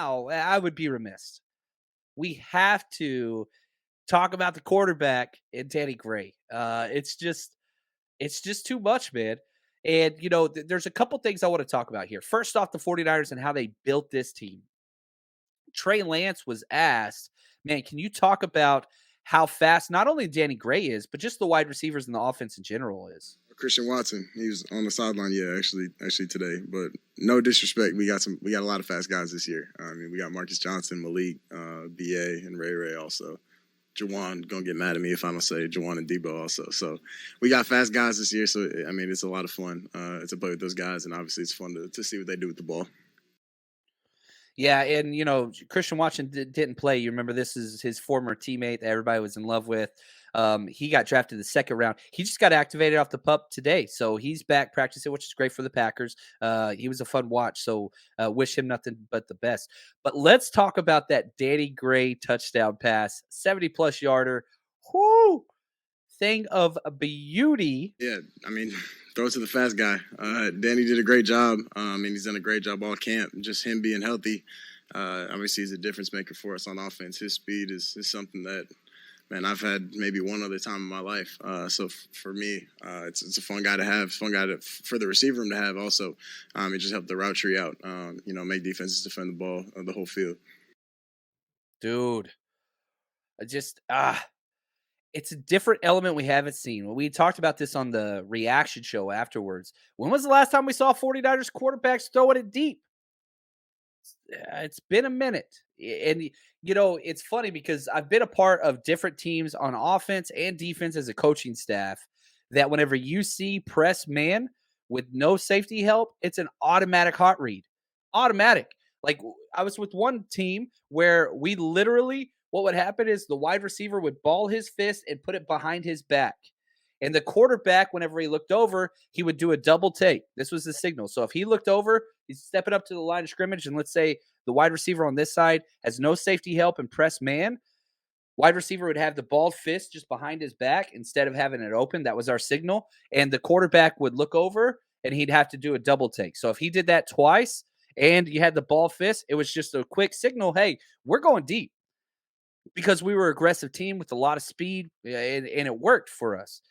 now I would be remiss. We have to talk about the quarterback and Danny Gray. It's just too much, man. And, there's a couple things I want to talk about here. First off, the 49ers and how they built this team. Trey Lance was asked, man, can you talk about how fast not only Danny Gray is, but just the wide receivers and the offense in general is? Christian Watson, he was on the sideline, actually today. But no disrespect, we got a lot of fast guys this year. I mean, we got Marcus Johnson, Malik, BA, and Ray also. Jawan gonna get mad at me if I don't say Jawan and Debo also. So we got fast guys this year. So I mean, it's a lot of fun to play with those guys, and obviously it's fun to see what they do with the ball. Yeah, and Christian Watson didn't play. You remember this is his former teammate that everybody was in love with. He got drafted the second round. He just got activated off the pup today, so he's back practicing, which is great for the Packers. He was a fun watch, so wish him nothing but the best. But let's talk about that Danny Gray touchdown pass, 70-plus yarder. Whoo! Thing of a beauty. Yeah, I mean, throw it to the fast guy. Danny did a great job. And he's done a great job all camp. Just him being healthy, obviously, he's a difference maker for us on offense. His speed is something that, man, I've had maybe one other time in my life. So for me, it's a fun guy to have, for the receiver room to have also. It just helped the route tree out, make defenses defend the ball the whole field. Dude, it's a different element we haven't seen. We talked about this on the reaction show afterwards. When was the last time we saw 49ers quarterbacks throwing it deep? It's been a minute. And, it's funny because I've been a part of different teams on offense and defense as a coaching staff that whenever you see press man with no safety help, it's an automatic hot read. Automatic. Like I was with one team where we literally what would happen is the wide receiver would ball his fist and put it behind his back. And the quarterback, whenever he looked over, he would do a double take. This was the signal. So if he looked over, he's stepping up to the line of scrimmage. And let's say the wide receiver on this side has no safety help and press man. Wide receiver would have the balled fist just behind his back instead of having it open. That was our signal. And the quarterback would look over and he'd have to do a double take. So if he did that twice and you had the ball fist, it was just a quick signal. Hey, we're going deep. Because we were an aggressive team with a lot of speed, and it worked for us.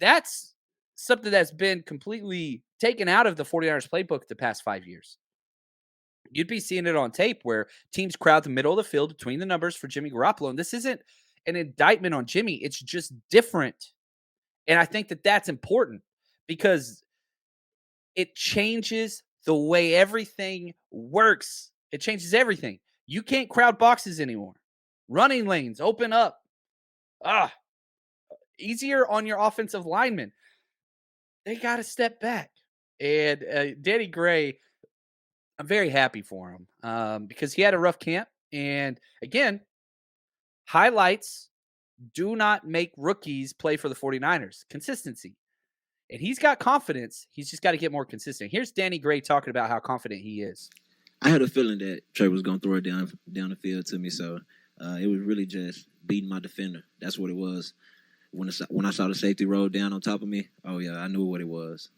That's something that's been completely taken out of the 49ers playbook the past 5 years. You'd be seeing it on tape where teams crowd the middle of the field between the numbers for Jimmy Garoppolo. And this isn't an indictment on Jimmy. It's just different. And I think that that's important because it changes the way everything works. It changes everything. You can't crowd boxes anymore. Running lanes open up. Easier on your offensive linemen. They got to step back. And Danny Gray, I'm very happy for him because he had a rough camp. And again, highlights do not make rookies play for the 49ers. Consistency. And he's got confidence. He's just got to get more consistent. Here's Danny Gray talking about how confident he is. I had a feeling that Trey was going to throw it down the field to me. So it was really just beating my defender. That's what it was. When I saw the safety roll down on top of me, oh, yeah, I knew what it was.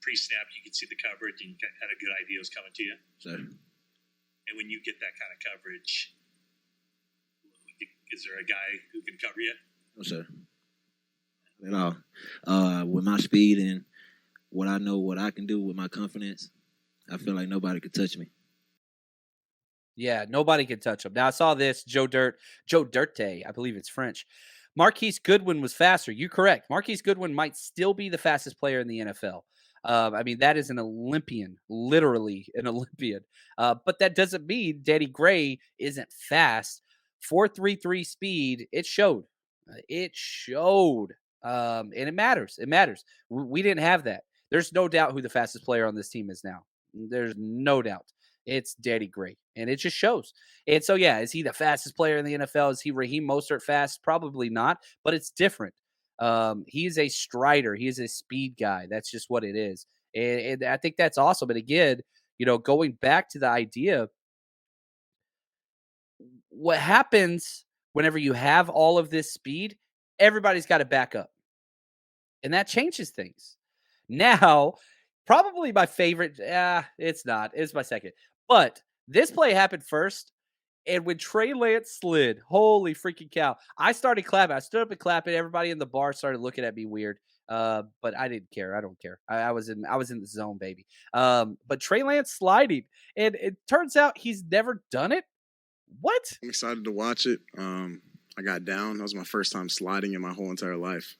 Pre-snap, you could see the coverage and you had a good idea was coming to you. Sure. And when you get that kind of coverage, is there a guy who can cover you? No, sir. At all. With my speed and what I know what I can do with my confidence, I feel like nobody could touch me. Yeah, nobody can touch him. Now, I saw this, Joe Dirte, I believe it's French. Marquise Goodwin was faster. You're correct. Marquise Goodwin might still be the fastest player in the NFL. I mean, that is an Olympian, literally an Olympian. But that doesn't mean Danny Gray isn't fast. 4.33 speed, it showed. It showed. And it matters. It matters. We didn't have that. There's no doubt who the fastest player on this team is now. There's no doubt. It's Danny Gray, and it just shows. And so, yeah, is he the fastest player in the NFL? Is he Raheem Mostert fast? Probably not, but it's different. He is a strider. He is a speed guy. That's just what it is. And I think that's awesome. And again, going back to the idea, what happens whenever you have all of this speed, everybody's got to back up. And that changes things. Now, probably my favorite, it's not. It's my second. But This play happened first. And when Trey Lance slid, holy freaking cow, I started clapping. I stood up and clapping. Everybody in the bar started looking at me weird. But I didn't care. I don't care. I was in the zone, baby. But Trey Lance sliding, and it turns out he's never done it. What? I'm excited to watch it. I got down. That was my first time sliding in my whole entire life.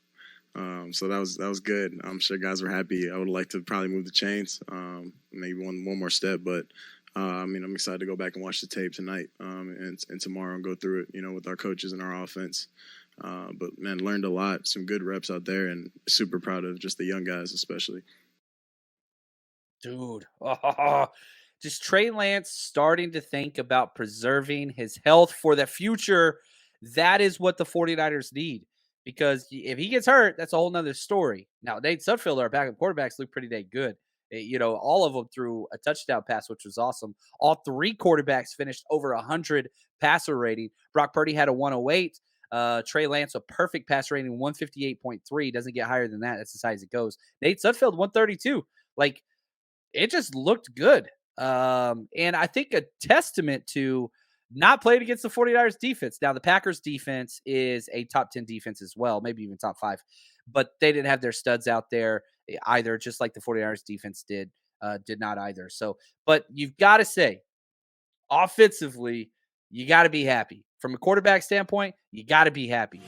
So that was good. I'm sure guys were happy. I would like to probably move the chains, maybe one more step, but I mean, I'm excited to go back and watch the tape tonight and tomorrow and go through it, with our coaches and our offense. But man, learned a lot. Some good reps out there, and super proud of just the young guys, especially. Dude. Just Trey Lance starting to think about preserving his health for the future. That is what the 49ers need. Because if he gets hurt, that's a whole nother story. Now, Nate Sudfeld, our backup quarterbacks, look pretty dang good. All of them threw a touchdown pass, which was awesome. All three quarterbacks finished over 100 passer rating. Brock Purdy had a 108. Trey Lance, a perfect passer rating, 158.3. Doesn't get higher than that. That's as high as it goes. Nate Sudfeld, 132. Like, it just looked good. And I think a testament to not playing against the 49ers defense. Now, the Packers defense is a top 10 defense as well, maybe even top 5, but they didn't have their studs out there either, just like the 49ers defense did not either. So, but you've got to say, offensively, you got to be happy. From a quarterback standpoint, you got to be happy.